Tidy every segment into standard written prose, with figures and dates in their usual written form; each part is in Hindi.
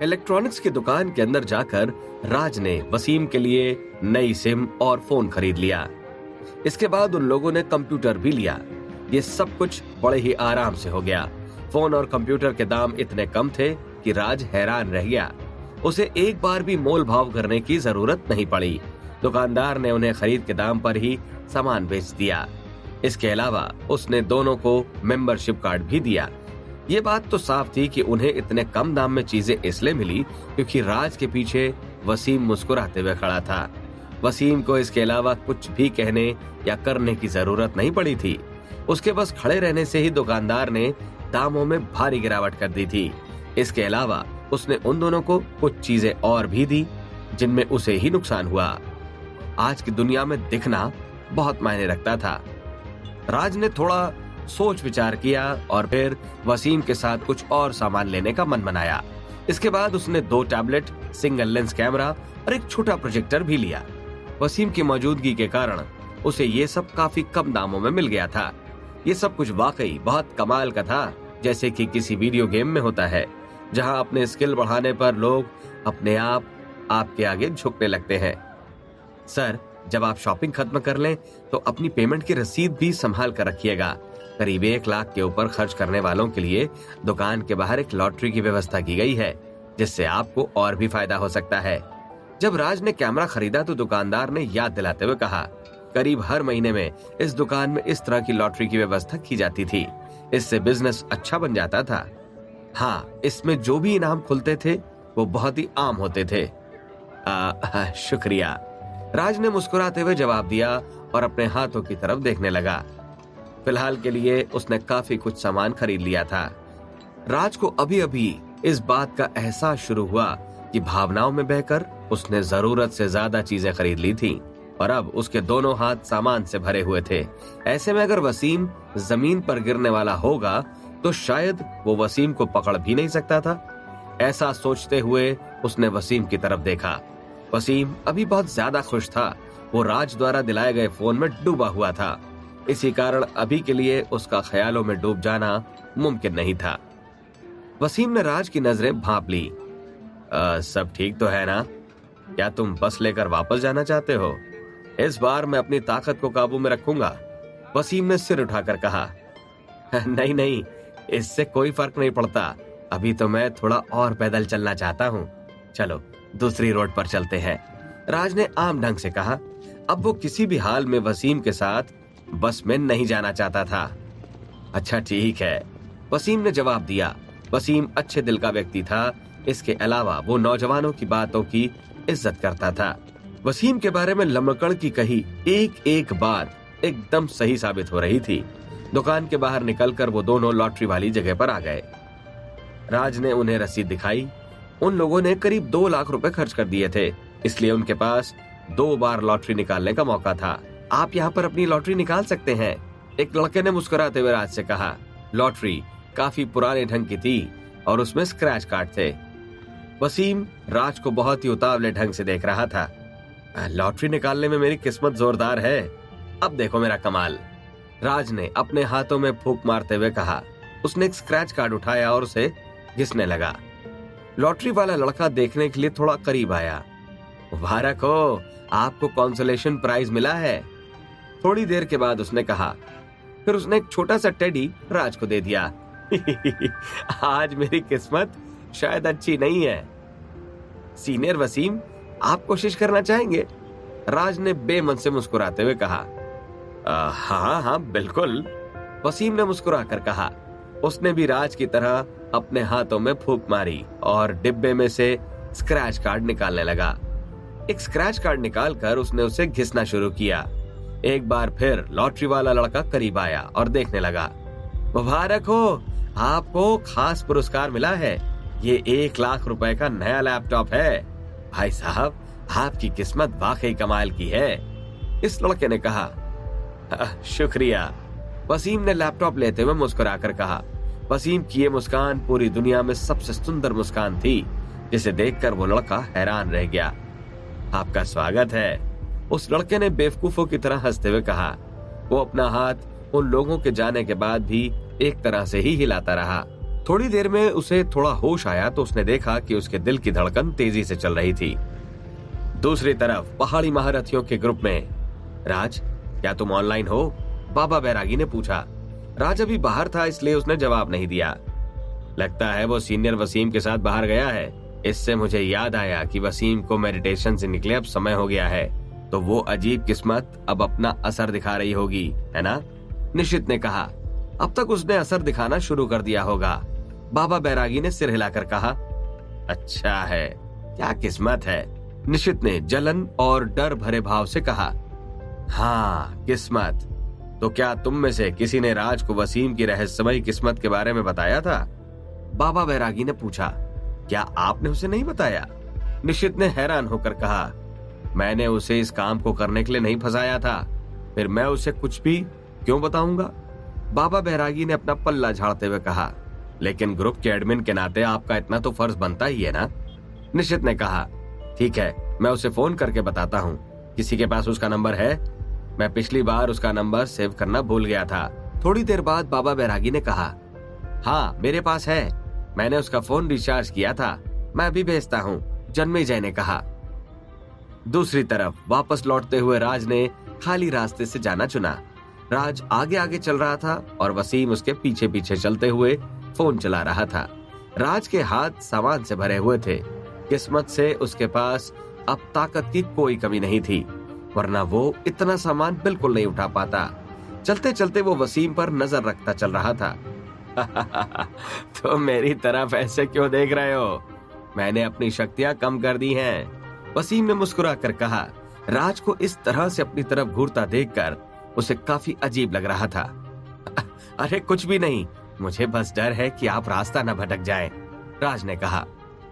इलेक्ट्रॉनिक्स की दुकान के अंदर जाकर राज ने वसीम के लिए नई सिम और फोन खरीद लिया। इसके बाद उन लोगों ने कंप्यूटर भी लिया। ये सब कुछ बड़े ही आराम से हो गया। फोन और कंप्यूटर के दाम इतने कम थे कि राज हैरान रह गया। उसे एक बार भी मोल भाव करने की जरूरत नहीं पड़ी। दुकानदार ने उन्हें खरीद के दाम पर ही सामान बेच दिया। इसके अलावा उसने दोनों को मेंबरशिप कार्ड भी दिया। ये बात तो साफ थी कि उन्हें इतने कम दाम में चीजें इसलिए मिली क्योंकि राज के पीछे वसीम मुस्कुराते हुए खड़ा था। वसीम को इसके अलावा कुछ भी कहने या करने की जरूरत नहीं पड़ी थी। उसके बस खड़े रहने से ही दुकानदार ने दामों में भारी गिरावट कर दी थी। इसके अलावा उसने उन दोनों को कुछ चीजें और भी दी जिनमें उसे ही नुकसान हुआ। आज की दुनिया में दिखना बहुत मायने रखता था। राज ने थोड़ा सोच विचार किया और फिर वसीम के साथ कुछ और सामान लेने का मन बनाया। इसके बाद उसने 2 टैबलेट, सिंगल लेंस कैमरा और एक छोटा प्रोजेक्टर भी लिया। वसीम की मौजूदगी के कारण उसे ये सब काफी कम दामों में मिल गया था। ये सब कुछ वाकई बहुत कमाल का था, जैसे कि किसी वीडियो गेम में होता है जहां अपने स्किल बढ़ाने पर लोग अपने आप आपके आगे झुकने लगते हैं। सर, जब आप शॉपिंग खत्म कर लें तो अपनी पेमेंट की रसीद भी संभाल कर रखिएगा। करीब 1 लाख के ऊपर खर्च करने वालों के लिए दुकान के बाहर एक लॉटरी की व्यवस्था की गई है, जिससे आपको और भी फायदा हो सकता है। जब राज ने कैमरा खरीदा तो दुकानदार ने याद दिलाते हुए कहा, करीब हर महीने में इस दुकान में इस तरह की लॉटरी की व्यवस्था की जाती थी। इससे बिजनेस अच्छा बन जाता था। हाँ, इसमें जो भी इनाम खुलते थे वो बहुत ही आम होते थे। शुक्रिया, राज ने मुस्कुराते हुए जवाब दिया और अपने हाथों की तरफ देखने लगा। फिलहाल के लिए उसने काफी कुछ सामान खरीद लिया था। राज को अभी अभी इस बात का एहसास शुरू हुआ कि भावनाओं में बहकर उसने जरूरत से ज्यादा चीजें खरीद ली थी और अब उसके दोनों हाथ सामान से भरे हुए थे। ऐसे में अगर वसीम जमीन पर गिरने वाला होगा तो शायद वो वसीम को पकड़ भी नहीं सकता था। ऐसा सोचते हुए उसने वसीम की तरफ देखा। वसीम अभी बहुत ज्यादा खुश था। वो राज द्वारा दिलाए गए फोन में डूबा हुआ था। इसी कारण अभी के लिए उसका ख्यालों में डूब जाना मुमकिन नहीं था। वसीम ने राज की नजरें भांप ली। सब ठीक तो है ना? क्या तुम बस लेकर वापस जाना चाहते हो? इस बार मैं अपनी ताकत को काबू में रखूंगा, वसीम ने सिर उठाकर कहा। नहीं नहीं, इससे कोई फर्क नहीं पड़ता। अभी तो मैं थोड़ा और पैदल चलना चाहता हूँ। चलो दूसरी रोड पर चलते हैं, राज ने आम ढंग से कहा। अब वो किसी भी हाल में वसीम के साथ बस में नहीं जाना चाहता था। अच्छा ठीक है, वसीम ने जवाब दिया। वसीम अच्छे दिल का व्यक्ति था। इसके अलावा वो नौजवानों की बातों की इज्जत करता था। वसीम के बारे में लमकड़ की कही एक एक बात एकदम सही साबित हो रही थी। दुकान के बाहर निकलकर वो दोनों लॉटरी वाली जगह पर आ गए। राज ने उन्हें रसीद दिखाई। उन लोगों ने करीब 2 लाख रुपए खर्च कर दिए थे, इसलिए उनके पास 2 बार लॉटरी निकालने का मौका था। आप यहाँ पर अपनी लॉटरी निकाल सकते हैं, एक लड़के ने मुस्कुराते हुए राज से कहा। लॉटरी काफी पुराने ढंग की थी और उसमें स्क्रैच कार्ड थे। वसीम राज को बहुत ही उतावले ढंग से देख रहा था। लॉटरी निकालने में मेरी किस्मत जोरदार है, अब देखो मेरा कमाल, राज ने अपने हाथों में फूंक मारते हुए कहा। उसने एक स्क्रैच कार्ड उठाया और उसे घिसने लगा। लॉटरी वाला लड़का देखने के लिए थोड़ा करीब आया। मुबारक हो, आपको कंसोलेशन प्राइज मिला है, थोड़ी देर के बाद उसने कहा। फिर उसने एक छोटा सा टेडी राज को दे दिया। आज मेरी किस्मत शायद अच्छी नहीं है। सीनियर वसीम, आप कोशिश करना चाहेंगे? राज ने बेमन से मुस्कुराते हुए कहा। हाँ हाँ बिल्कुल, वसीम ने मुस्कुराकर कहा। उसने भी राज की तरह अपने हाथों में फूंक मारी और डिब्बे में से स्क्रैच कार्ड निकालने लगा। एक स्क्रैच कार्ड निकालकर उसने उसे घिसना शुरू किया। एक बार फिर लॉटरी वाला लड़का करीब आया और देखने लगा। मुबारक हो, आपको खास पुरस्कार मिला है। ये 1 लाख रुपए का नया लैपटॉप है। भाई साहब, आपकी किस्मत वाकई कमाल की है, इस लड़के ने कहा। शुक्रिया, वसीम ने लैपटॉप लेते हुए मुस्कुराकर कहा। वसीम की ये मुस्कान पूरी दुनिया में सबसे सुंदर मुस्कान थी, जिसे देखकर वो लड़का हैरान रह गया। आपका स्वागत है, उस लड़के ने बेवकूफों की तरह हंसते हुए कहा। वो अपना हाथ उन लोगों के जाने के बाद भी एक तरह से ही हिलाता रहा। थोड़ी देर में उसे थोड़ा होश आया तो उसने देखा कि उसके दिल की धड़कन तेजी से चल रही थी। दूसरी तरफ पहाड़ी महारथियों के ग्रुप में, राज, क्या तुम ऑनलाइन हो? बाबा बैरागी ने पूछा। राज अभी बाहर था, इसलिए उसने जवाब नहीं दिया। लगता है वो सीनियर वसीम के साथ बाहर गया है। इससे मुझे याद आया कि वसीम को मेडिटेशन से निकले अब समय हो गया है, तो वो अजीब किस्मत अब अपना असर दिखा रही होगी, है ना? निशित ने कहा। अब तक उसने असर दिखाना शुरू कर दिया होगा। बाबा बैरागी ने सिर हिलाकर कहा। अच्छा है, क्या किस्मत है, निशित ने जलन और डर भरे भाव से कहा। हाँ, किस्मत। तो क्या तुम में से किसी ने राज को वसीम की रहस्यमयी किस्मत के बारे में बताया था? बाबा बैरागी ने पूछा। क्या आपने उसे नहीं बताया? निशित ने हैरान होकर कहा। मैंने उसे इस काम को करने के लिए नहीं फंसाया था, फिर मैं उसे कुछ भी क्यों बताऊंगा? बाबा बैरागी ने अपना पल्ला झाड़ते हुए कहा। लेकिन ग्रुप के एडमिन के नाते आपका इतना तो फर्ज बनता ही है ना? निशित ने कहा। ठीक है, मैं उसे फोन करके बताता हूँ। किसी के पास उसका नंबर है? मैं पिछली बार उसका नंबर सेव करना भूल गया था। थोड़ी देर बाद बाबा बैरागी ने कहा। हाँ, मेरे पास है, मैंने उसका फोन रिचार्ज किया था, मैं अभी भेजता हूँ, जन्मेजय ने कहा। दूसरी तरफ वापस लौटते हुए राज ने खाली रास्ते से जाना चुना। राज आगे आगे चल रहा था और वसीम उसके पीछे पीछे चलते हुए फोन चला रहा था। राज के हाथ सामान से भरे हुए थे। किस्मत से उसके पास अब ताकत की कोई कमी नहीं थी, वरना वो इतना सामान बिल्कुल नहीं उठा पाता। चलते चलते वो वसीम पर नजर रखता चल रहा था। तो मेरी तरफ ऐसे क्यों देख रहे हो? मैंने अपनी शक्तियां कम कर दी हैं, वसीम ने मुस्कुरा कर कहा। राज को इस तरह से अपनी तरफ घूरता देखकर उसे काफी अजीब लग रहा था। अरे कुछ भी नहीं, मुझे बस डर है कि आप रास्ता न भटक जाएं, राज ने कहा।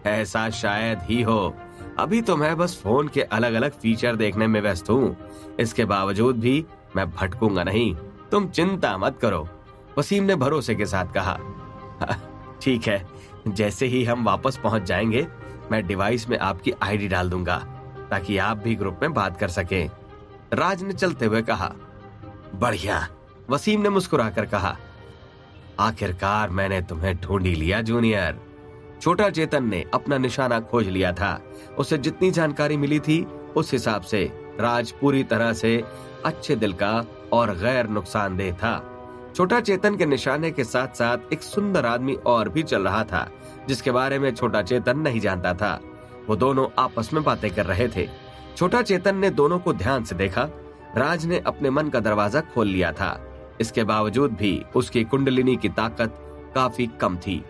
ऐसा शायद ही हो, अभी तो मैं बस फोन के अलग अलग फीचर देखने में व्यस्त हूँ। इसके बावजूद भी मैं भटकूंगा नहीं, तुम चिंता मत करो, वसीम ने भरोसे के साथ कहा। ठीक है, जैसे ही हम वापस पहुंच जाएंगे मैं डिवाइस में आपकी आईडी डाल दूंगा ताकि आप भी ग्रुप में बात कर सकें, राज ने चलते हुए कहा। बढ़िया, वसीम ने मुस्कुराकर कहा। आखिरकार मैंने तुम्हें ढूंढ ही लिया जूनियर। छोटा चेतन ने अपना निशाना खोज लिया था। उसे जितनी जानकारी मिली थी उस हिसाब से राज पूरी तरह से अच्छे दिल का और गैर नुकसानदेह था। छोटा चेतन के निशाने के साथ साथ एक सुंदर आदमी और भी चल रहा था जिसके बारे में छोटा चेतन नहीं जानता था। वो दोनों आपस में बातें कर रहे थे। छोटा चेतन ने दोनों को ध्यान से देखा। राज ने अपने मन का दरवाजा खोल लिया था। इसके बावजूद भी उसकी कुंडलिनी की ताकत काफी कम थी,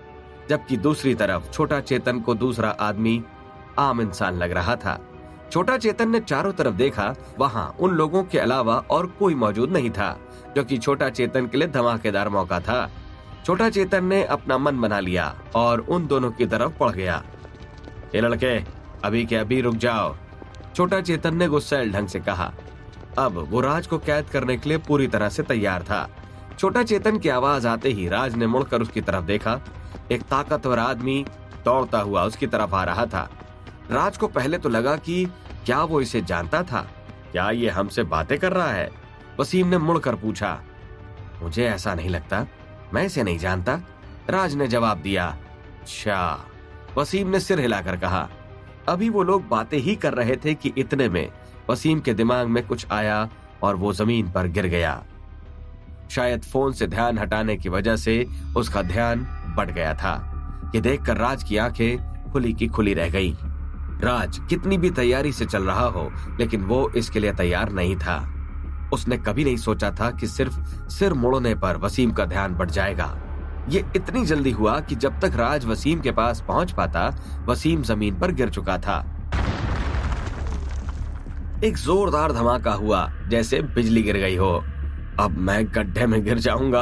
जबकि दूसरी तरफ छोटा चेतन को दूसरा आदमी आम इंसान लग रहा था। छोटा चेतन ने चारों तरफ देखा, वहां उन लोगों के अलावा और कोई मौजूद नहीं था, जो कि छोटा चेतन के लिए धमाकेदार मौका था। छोटा चेतन ने अपना मन बना लिया और उन दोनों की तरफ बढ़ गया। ये लड़के, अभी के अभी रुक जाओ, छोटा चेतन ने गुस्सैल ढंग से कहा। अब वो राज को कैद करने के लिए पूरी तरह से तैयार था। छोटा चेतन की आवाज आते ही राज ने मुड़कर उसकी तरफ देखा। एक ताकतवर आदमी दौड़ता हुआ उसकी तरफ आ रहा था। राज को पहले तो लगा कि क्या वो इसे जानता था, क्या ये हमसे बातें कर रहा है? वसीम ने मुड़कर पूछा। मुझे ऐसा नहीं लगता, मैं इसे नहीं जानता, राज ने जवाब दिया। अच्छा, वसीम ने सिर हिलाकर कहा। अभी वो लोग बातें ही कर रहे थे कि इतने में वसीम के दिमाग में कुछ आया और वो जमीन पर गिर गया। शायद फोन से ध्यान हटाने की वजह से उसका ध्यान बढ़ गया था। ये देखकर राज की आंखें खुली की खुली रह गई। राज कितनी भी तैयारी से चल रहा हो, लेकिन वो इसके लिए तैयार नहीं था। उसने कभी नहीं सोचा था कि सिर्फ सिर मोड़ने पर वसीम का ध्यान बढ़ जाएगा। ये इतनी जल्दी हुआ कि जब तक राज वसीम के पास पहुंच पाता, वसीम जमीन पर गिर चुका था। एक जोरदार धमाका हुआ, जैसे बिजली गिर गई हो। अब मैं गड्ढे में गिर जाऊंगा,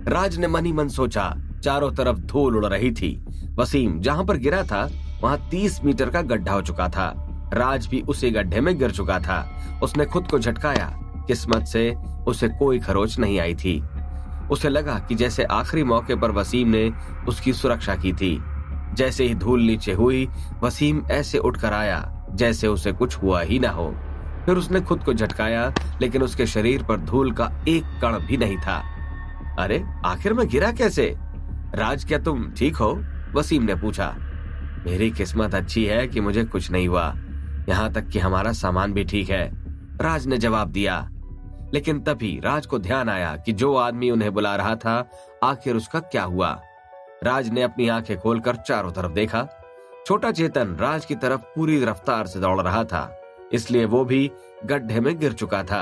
राज ने मन ही मन सोचा। चारों तरफ धूल उड़ रही थी। वसीम जहां पर गिरा था वहां 30 मीटर का गड्ढा हो चुका था। राज भी उसी गड्ढे में गिर चुका था। उसने खुद को झटकाया। किस्मत से उसे कोई खरोच नहीं आई थी। उसे लगा कि जैसे आखिरी मौके पर वसीम ने उसकी सुरक्षा की थी। जैसे ही धूल नीचे हुई, वसीम ऐसे उठकर आया जैसे उसे कुछ हुआ ही ना हो। फिर उसने खुद को झटकाया, लेकिन उसके शरीर पर धूल का एक कण भी नहीं था। अरे आखिर में गिरा कैसे? राज, क्या तुम ठीक हो? वसीम ने पूछा। मेरी किस्मत अच्छी है कि मुझे कुछ नहीं हुआ, यहाँ तक कि हमारा सामान भी ठीक है, राज ने जवाब दिया। लेकिन तभी राज को ध्यान आया कि जो आदमी उन्हें बुला रहा था, आखिर उसका क्या हुआ। राज ने अपनी आंखें खोलकर चारों तरफ देखा। छोटा चेतन राज की तरफ पूरी रफ्तार से दौड़ रहा था, इसलिए वो भी गड्ढे में गिर चुका था।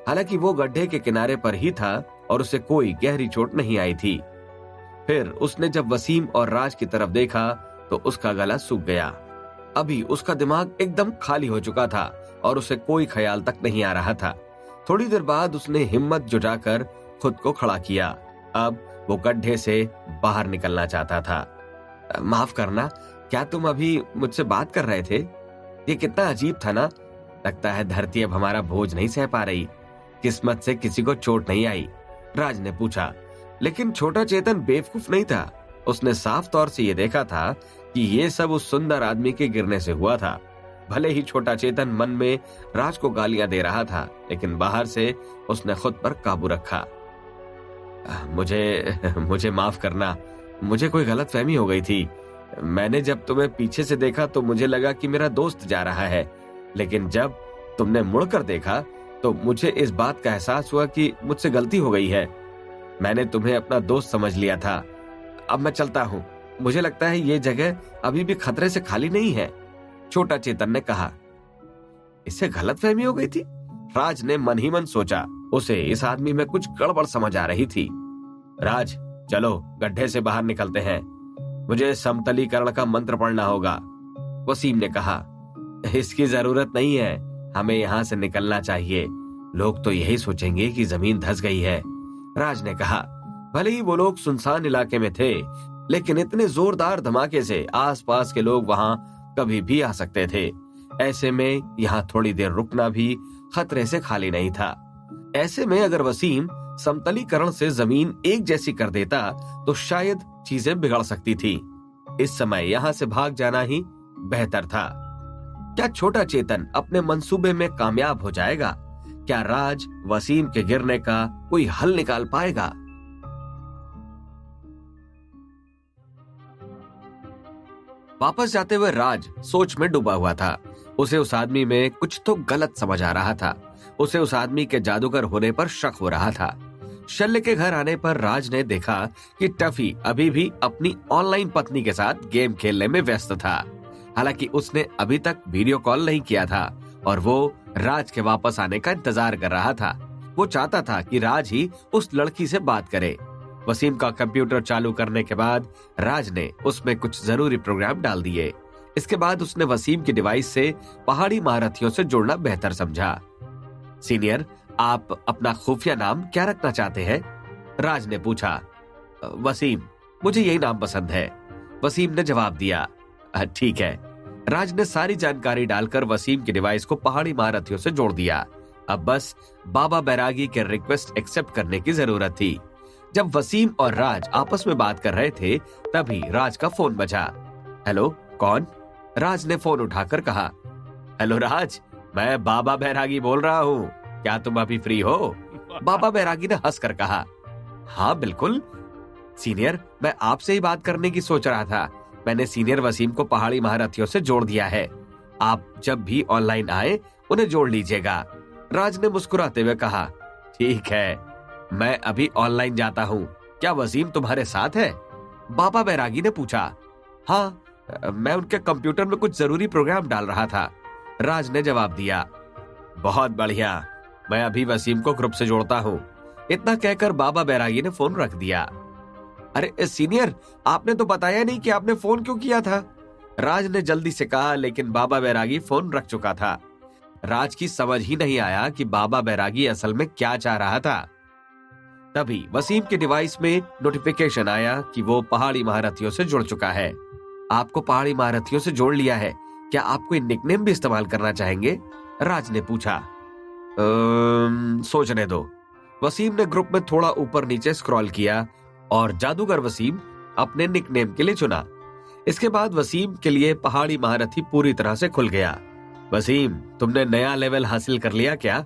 हालांकि वो गड्ढे के किनारे पर ही था और उसे कोई गहरी चोट नहीं आई थी। फिर उसने जब वसीम और राज की तरफ देखा तो उसका गला सूख गया। अभी उसका दिमाग एकदम खाली हो चुका था और उसे कोई ख्याल तक नहीं आ रहा था। थोड़ी देर बाद उसने हिम्मत जुटाकर खुद को खड़ा किया। अब वो गड्ढे से बाहर निकलना चाहता था। माफ करना, क्या तुम अभी मुझसे बात कर रहे थे? ये कितना अजीब था ना। लगता है धरती अब हमारा बोझ नहीं सह पा रही। किस्मत से किसी को चोट नहीं आई, राज ने पूछा। लेकिन छोटा चेतन बेवकूफ नहीं था। उसने साफ तौर से ये देखा था कि ये सब उस सुंदर आदमी के गिरने से हुआ था। भले ही छोटा चेतन मन में राज को गालियां दे रहा था, लेकिन बाहर से उसने खुद पर काबू रखा। मुझे माफ करना, मुझे कोई गलतफहमी हो गई थी। मैंने जब तुम्हें पीछे से देखा तो मुझे लगा कि मेरा दोस्त जा रहा है, लेकिन जब तुमने मुड़कर देखा तो मुझे इस बात का एहसास हुआ कि मुझसे गलती हो गई है। मैंने तुम्हें अपना दोस्त समझ लिया था। अब मैं चलता हूँ। मुझे लगता है ये जगह अभी भी खतरे से खाली नहीं है, छोटा चेतन ने कहा। इससे गलतफहमी हो गई थी, राज ने मन ही मन सोचा। उसे इस आदमी में कुछ गड़बड़ समझ आ रही थी। राज, चलो गड्ढे से बाहर निकलते हैं। मुझे समतलीकरण का मंत्र पढ़ना होगा, वसीम ने कहा। इसकी जरूरत नहीं है, हमें यहाँ से निकलना चाहिए। लोग तो यही सोचेंगे कि जमीन धंस गई है, राज ने कहा। भले ही वो लोग सुनसान इलाके में थे, लेकिन इतने जोरदार धमाके से आसपास के लोग वहां कभी भी आ सकते थे। ऐसे में यहाँ थोड़ी देर रुकना भी खतरे से खाली नहीं था। ऐसे में अगर वसीम समतलीकरण से जमीन एक जैसी कर देता तो शायद चीजें बिगड़ सकती थी। इस समय यहाँ से भाग जाना ही बेहतर था। क्या छोटा चेतन अपने मंसूबे में कामयाब हो जाएगा? क्या राज वसीम के गिरने का कोई हल निकाल पाएगा? वापस जाते हुए राज सोच में डूबा हुआ था। उसे उस आदमी में कुछ तो गलत समझ आ रहा था। उसे उस आदमी के जादूगर होने पर शक हो रहा था। शल्य के घर आने पर राज ने देखा कि टफी अभी भी अपनी ऑनलाइन पत्नी के साथ गेम खेलने में व्यस्त था। हालांकि उसने अभी तक वीडियो कॉल नहीं किया था और वो राज के वापस आने का इंतजार कर रहा था। वो चाहता था कि राज ही उस लड़की से बात करे। वसीम का कंप्यूटर चालू करने के बाद राज ने उसमें कुछ जरूरी प्रोग्राम डाल दिए। इसके बाद उसने वसीम की डिवाइस से पहाड़ी महारथियों से जुड़ना बेहतर समझा। सीनियर, आप अपना खुफिया नाम क्या रखना चाहते हैं? राज ने पूछा। वसीम, मुझे यही नाम पसंद है, वसीम ने जवाब दिया। ठीक है। राज ने सारी जानकारी डालकर वसीम की डिवाइस को पहाड़ी महारथियों से जोड़ दिया। अब बस बाबा बैरागी के रिक्वेस्ट एक्सेप्ट करने की जरूरत थी। जब वसीम और राज आपस में बात कर रहे थे, तभी राज का फोन बजा। हेलो, कौन? राज ने फोन उठाकर कहा। हेलो राज, मैं बाबा बैरागी बोल रहा हूँ। क्या तुम अभी फ्री हो? बाबा बैरागी ने हंसकर कहा। हाँ बिल्कुल सीनियर, मैं आपसे ही बात करने की सोच रहा था। मैंने सीनियर वसीम को पहाड़ी महारथियों से जोड़ दिया है। आप जब भी ऑनलाइन आए उन्हें जोड़ लीजिएगा, राज ने मुस्कुराते हुए कहा। ठीक है, मैं अभी ऑनलाइन जाता हूँ। क्या वसीम तुम्हारे साथ है? बाबा बैरागी ने पूछा। हाँ, मैं उनके कंप्यूटर में कुछ जरूरी प्रोग्राम डाल रहा था, राज ने जवाब दिया। बहुत बढ़िया, मैं अभी वसीम को ग्रुप से जोड़ता हूँ। इतना कहकर बाबा बैरागी ने फोन रख दिया। अरे सीनियर, आपने तो बताया नहीं कि आपने फोन क्यों किया था, राज ने जल्दी से कहा। लेकिन बाबा बैरागी फोन रख चुका था। राज की समझ ही नहीं आया कि बाबा बैरागी असल में क्या चाह रहा था। तभी वसीम के डिवाइस में नोटिफिकेशन आया कि वो पहाड़ी महारथियों से जुड़ चुका है। आपको पहाड़ी महारथियों से जोड़ लिया है, क्या आप कोई निकनेम भी इस्तेमाल करना चाहेंगे? राज ने पूछा। सोचने दो। वसीम ने ग्रुप में थोड़ा ऊपर नीचे स्क्रॉल किया और जादूगर वसीम अपने निकनेम के लिए चुना। इसके बाद वसीम के लिए पहाड़ी महारथी पूरी तरह से खुल गया। वसीम, तुमने नया लेवल हासिल कर लिया क्या?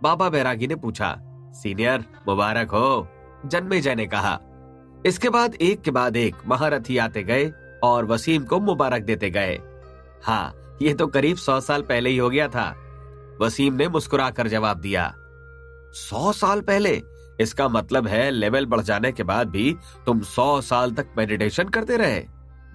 बाबा बैरागी ने पूछा। सीनियर, मुबारक हो, जन्मेजय ने कहा। इसके बाद एक के बाद एक महारथी आते गए और वसीम को मुबारक देते गए। हाँ, ये तो करीब 100 साल पहले ही हो गया था, वसीम ने मुस्कुराकर जवाब दिया। 100 साल पहले? इसका मतलब है लेवल बढ़ जाने के बाद भी तुम 100 साल तक मेडिटेशन करते रहे?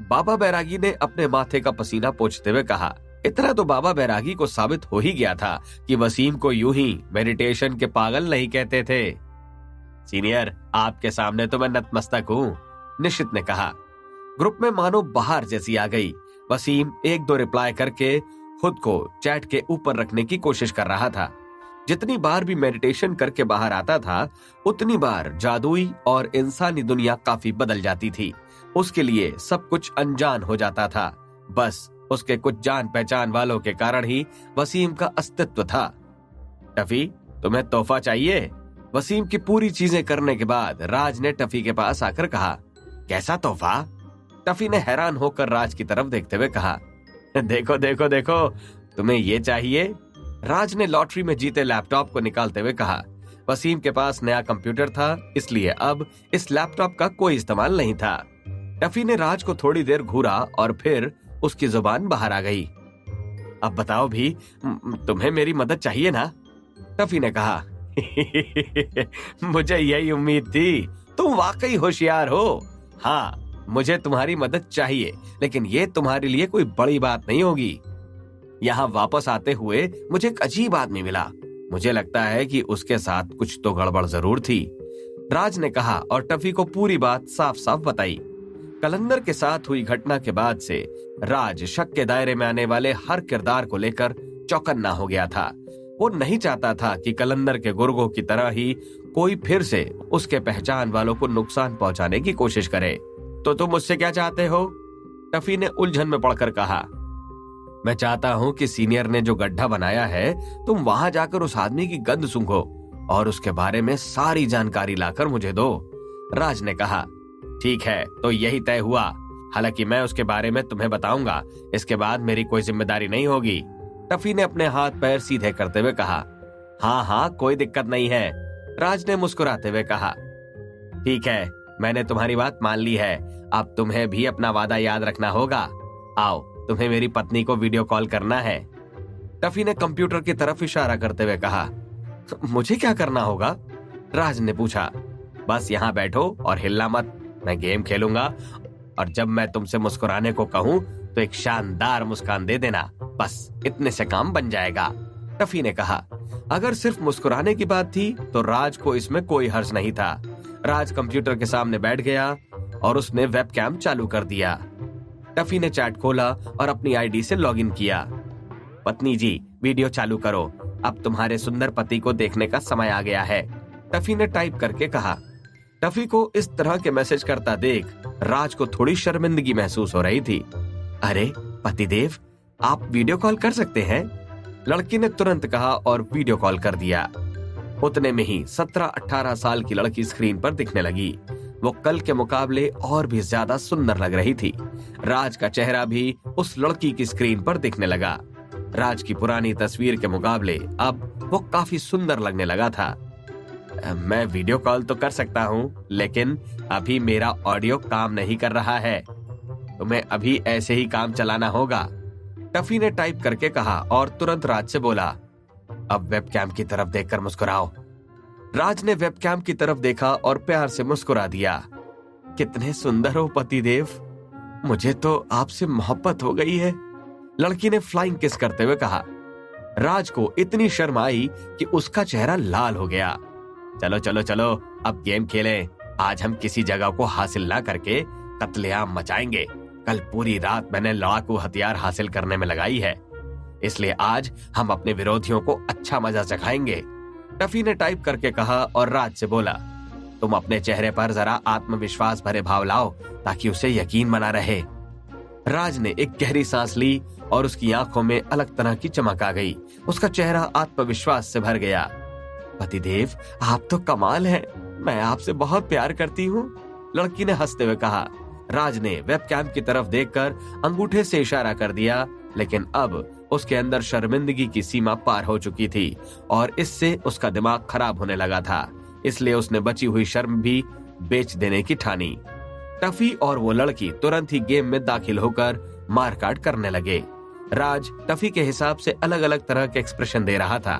बाबा बैरागी ने अपने माथे का पसीना पोंछते हुए कहा। इतना तो बाबा बैरागी को साबित हो ही गया था कि वसीम को यूं ही मेडिटेशन के पागल नहीं कहते थे। सीनियर, आपके सामने तो मैं नतमस्तक हूँ, निशित ने कहा। ग्रुप में मानो बाहर जैसी आ गई। वसीम 1-2 रिप्लाई करके खुद को चैट के ऊपर रखने की कोशिश कर रहा था। जितनी बार भी मेडिटेशन करके बाहर आता था, उतनी बार जादुई और इंसानी दुनिया काफी बदल जाती थी। उसके लिए सब कुछ अनजान हो जाता था। बस उसके कुछ जान पहचान वालों के कारण ही वसीम का अस्तित्व था। टफी, तुम्हें तोहफा चाहिए? वसीम की पूरी चीजें करने के बाद राज ने टफी के पास आकर कहा। कैसा तोहफा? टफी ने हैरान होकर राज की तरफ देखते हुए कहा। देखो देखो देखो, तुम्हें ये चाहिए? राज ने लॉटरी में जीते लैपटॉप को निकालते हुए कहा। वसीम के पास नया कंप्यूटर था, इसलिए अब इस लैपटॉप का कोई इस्तेमाल नहीं था। टफी ने राज को थोड़ी देर घूरा और फिर उसकी जुबान बाहर आ गई। अब बताओ भी, तुम्हें मेरी मदद चाहिए ना? टफी ने कहा। मुझे यही उम्मीद थी, तुम वाकई होशियार हो। हाँ, मुझे तुम्हारी मदद चाहिए, लेकिन ये तुम्हारे लिए कोई बड़ी बात नहीं होगी। यहाँ वापस आते हुए मुझे एक अजीब आदमी मिला। मुझे लगता है कि उसके साथ कुछ तो गड़बड़ जरूर थी, राज ने कहा और टफी को पूरी बात साफ साफ बताई। कलंदर के साथ हुई घटना के बाद से राज शक के दायरे में आने वाले हर किरदार को लेकर चौकन्ना हो गया था। वो नहीं चाहता था कि कलंदर के गुर्गों की तरह ही कोई फिर से उसके पहचान वालों को नुकसान पहुंचाने की कोशिश करे। तो तुम मुझसे क्या चाहते हो? टफी ने उलझन में पड़कर कहा। मैं चाहता हूं कि सीनियर ने जो गड्ढा बनाया है, तुम वहां जाकर उस आदमी की गंध सूंघो और उसके बारे में सारी जानकारी लाकर मुझे दो, राज ने कहा। ठीक है, तो यही तय हुआ। हालांकि मैं उसके बारे में तुम्हें बताऊंगा, इसके बाद मेरी कोई जिम्मेदारी नहीं होगी। टफी ने अपने हाथ पैर सीधे करते हुए कहा। हाँ हाँ, कोई दिक्कत नहीं है, राज ने मुस्कुराते हुए कहा। ठीक है, मैंने तुम्हारी बात मान ली है। अब तुम्हें भी अपना वादा याद रखना होगा। आओ, तुम्हें मेरी पत्नी को वीडियो कॉल करना है। टफी ने कंप्यूटर की तरफ इशारा करते हुए कहा। मुझे क्या करना होगा? राज ने पूछा। बस यहाँ बैठो और हिलना मत, मैं गेम खेलूंगा और जब मैं तुमसे मुस्कुराने को कहूँ तो एक शानदार मुस्कान दे देना, बस इतने से काम बन जाएगा, टफी ने कहा। अगर सिर्फ मुस्कुराने की बात थी तो राज को इसमें कोई हर्ज नहीं था। राज कंप्यूटर के सामने बैठ गया और उसने वेबकैम चालू कर दिया। टफी ने चैट खोला और अपनी आईडी से लॉगिन किया। पत्नी जी, वीडियो चालू करो, अब तुम्हारे सुंदर पति को देखने का समय आ गया है, टफी ने टाइप करके कहा। टफी को इस तरह के मैसेज करता देख राज को थोड़ी शर्मिंदगी महसूस हो रही थी। अरे पतिदेव, आप वीडियो कॉल कर सकते हैं, लड़की ने तुरंत कहा और वीडियो कॉल कर दिया। उतने में ही 17-18 साल की लड़की स्क्रीन पर दिखने लगी। वो कल के मुकाबले और भी ज्यादा सुंदर लग रही थी। राज का चेहरा भी उस लड़की की स्क्रीन पर दिखने लगा। राज की पुरानी तस्वीर के मुकाबले अब वो काफी सुंदर लगने लगा था। मैं वीडियो कॉल तो कर सकता हूँ, लेकिन अभी मेरा ऑडियो काम नहीं कर रहा है, तुम्हें अभी ऐसे ही काम चलाना होगा, टफी ने टाइप करके कहा और तुरंत राज से बोला। अब वेबकैम की तरफ देखकर मुस्कुराओ। राज ने वेबकैम की तरफ देखा और प्यार से मुस्कुरा दिया। कितने सुंदर हो पतिदेव, मुझे तो आपसे मोहब्बत हो गई है, लड़की ने फ्लाइंग किस करते हुए कहा। राज को इतनी शर्म आई कि उसका चेहरा लाल हो गया। चलो चलो चलो, अब गेम खेलें। आज हम किसी जगह को हासिल ना करके कत्लेआम मचाएंगे। कल पूरी रात मैंने लड़ाकू हथियार हासिल करने में लगाई है, इसलिए आज हम अपने विरोधियों को अच्छा मजा चखाएंगे, टफी ने टाइप करके कहा और राज से बोला। तुम अपने चेहरे पर जरा आत्मविश्वास भरे भाव लाओ ताकि उसे यकीन बना रहे। राज ने एक गहरी सांस ली और उसकी आंखों में अलग तरह की चमक आ गई। उसका चेहरा आत्मविश्वास से भर गया। पतिदेव, आप तो कमाल हैं, मैं आपसे बहुत प्यार करती हूँ, लड़की ने हंसते हुए कहा। राज ने वेबकैम की तरफ देखकर अंगूठे से इशारा कर दिया, लेकिन अब उसके अंदर शर्मिंदगी की सीमा पार हो चुकी थी और इससे उसका दिमाग खराब होने लगा था। इसलिए उसने बची हुई शर्म भी बेच देने की ठानी। टफी और वो लड़की तुरंत ही गेम में दाखिल होकर मारकाट करने लगे। राज टफी के हिसाब से अलग अलग तरह के एक्सप्रेशन दे रहा था।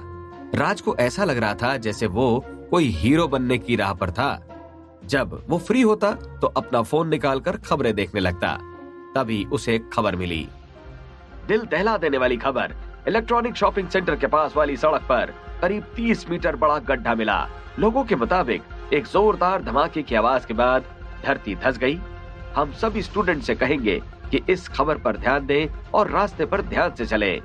राज को ऐसा लग रहा था जैसे वो कोई हीरो बनने की राह पर था। जब वो फ्री होता तो अपना फोन निकालकर खबरें देखने लगता। तभी उसे एक खबर मिली। दिल दहला देने वाली खबर। इलेक्ट्रॉनिक शॉपिंग सेंटर के पास वाली सड़क पर करीब 30 मीटर बड़ा गड्ढा मिला। लोगों के मुताबिक एक जोरदार धमाके की आवाज के बाद धरती धंस गई। हम सभी स्टूडेंट से कहेंगे कि इस खबर पर ध्यान दें और रास्ते पर ध्यान से चलें।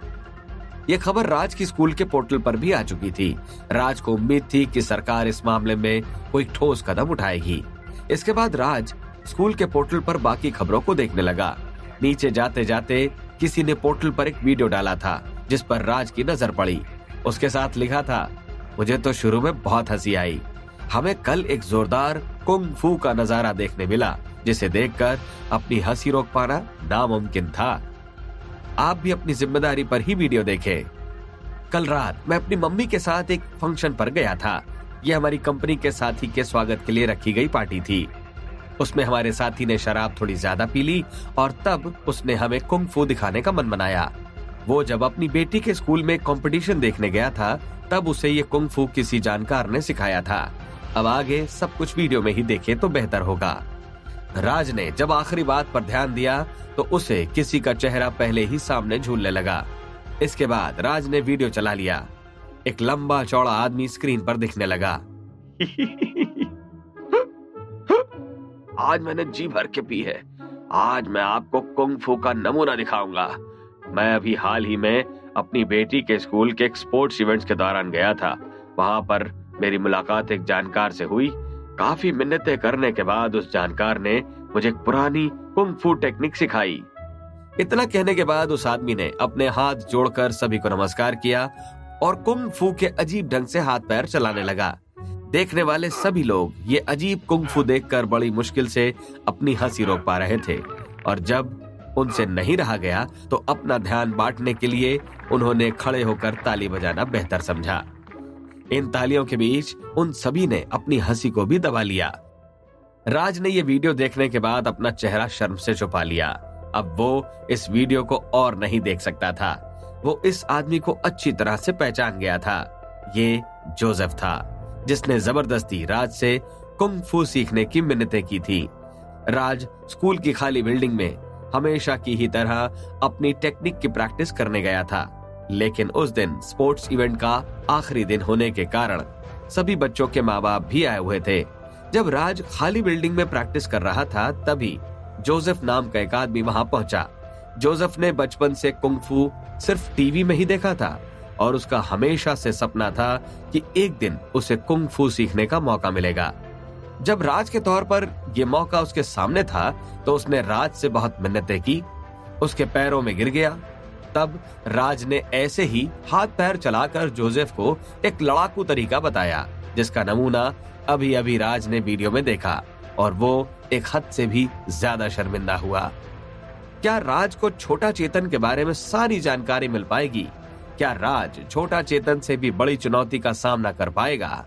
यह खबर राज की स्कूल के पोर्टल पर भी आ चुकी थी। राज को उम्मीद थी कि सरकार इस मामले में कोई ठोस कदम उठाएगी। इसके बाद राज स्कूल के पोर्टल पर बाकी खबरों को देखने लगा। नीचे जाते जाते किसी ने पोर्टल पर एक वीडियो डाला था जिस पर राज की नजर पड़ी। उसके साथ लिखा था, मुझे तो शुरू में बहुत हंसी आई। हमें कल एक जोरदार कुंग फू का नजारा देखने मिला जिसे देखकर अपनी हंसी रोक पाना नामुमकिन था। आप भी अपनी जिम्मेदारी पर ही वीडियो देखें। कल रात मैं अपनी मम्मी के साथ एक फंक्शन पर गया था। यह हमारी कंपनी के साथी के स्वागत के लिए रखी गई पार्टी थी। उसमें हमारे साथी ने शराब थोड़ी ज्यादा पी ली और तब उसने हमें कुंग फू दिखाने का मन बनाया। वो जब अपनी बेटी के स्कूल में कंपटीशन देखने गया था तब उसे ये कुंग फू किसी जानकार ने सिखाया था। अब आगे सब कुछ वीडियो में ही देखे तो बेहतर होगा। राज ने जब आखिरी बात पर ध्यान दिया तो उसे किसी का चेहरा पहले ही सामने झूलने लगा। इसके बाद राज ने वीडियो चला लिया। एक लंबा चौड़ा आदमी स्क्रीन पर दिखने लगा। आज मैंने जी भर के पी है। आज मैं आपको कुंग फू का नमूना दिखाऊंगा। मैं अभी हाल ही में अपनी बेटी के स्कूल के एक स्पोर्ट्स इवेंट्स के दौरान गया था। वहां पर मेरी मुलाकात एक जानकार से हुई। काफी मिन्नतें करने के बाद उस जानकार ने मुझे एक पुरानी कुंग फू टेक्निक सिखाई। इतना कहने के बाद उस आदमी ने अपने हाथ जोड़कर सभी को नमस्कार किया और कुंग फू के अजीब ढंग से हाथ पैर चलाने लगा। देखने वाले सभी लोग ये अजीब कुंग फू देखकर बड़ी मुश्किल से अपनी हंसी रोक पा रहे थे और जब उनसे नहीं रहा गया तो अपना ध्यान बांटने के लिए उन्होंने खड़े होकर ताली बजाना बेहतर समझा। इन तालियों के बीच उन सभी ने अपनी हंसी को भी दबा लिया। राज ने यह वीडियो देखने के बाद अपना चेहरा शर्म से छुपा लिया। अब वो इस वीडियो को और नहीं देख सकता था। वो इस आदमी को अच्छी तरह से पहचान गया था। ये जोसेफ था जिसने जबरदस्ती राज से कुंग फू सीखने की मिन्नतें की थी। राज स्कूल की खाली बिल्डिंग में हमेशा की ही तरह अपनी टेक्निक की प्रैक्टिस करने गया था, लेकिन उस दिन स्पोर्ट्स इवेंट का आखिरी दिन होने के कारण सभी बच्चों के माँ बाप भी आए हुए थे। जब राज खाली बिल्डिंग में प्रैक्टिस कर रहा था तभी जोसेफ नाम का एक आदमी वहां पहुंचा। जोसेफ ने बचपन से कुंग फू सिर्फ टीवी में ही देखा था और उसका हमेशा से सपना था कि एक दिन उसे कुंग फू सीखने का मौका मिलेगा। जब राज के तौर पर यह मौका उसके सामने था तो उसने राज से बहुत मिन्नतें की। उसके पैरों में गिर गया। तब राज ने ऐसे ही हाथ पैर चलाकर जोसेफ को एक लड़ाकू तरीका बताया जिसका नमूना अभी अभी राज ने वीडियो में देखा और वो एक हद से भी ज्यादा शर्मिंदा हुआ। क्या राज को छोटा चेतन के बारे में सारी जानकारी मिल पाएगी? क्या राज छोटा चेतन से भी बड़ी चुनौती का सामना कर पाएगा?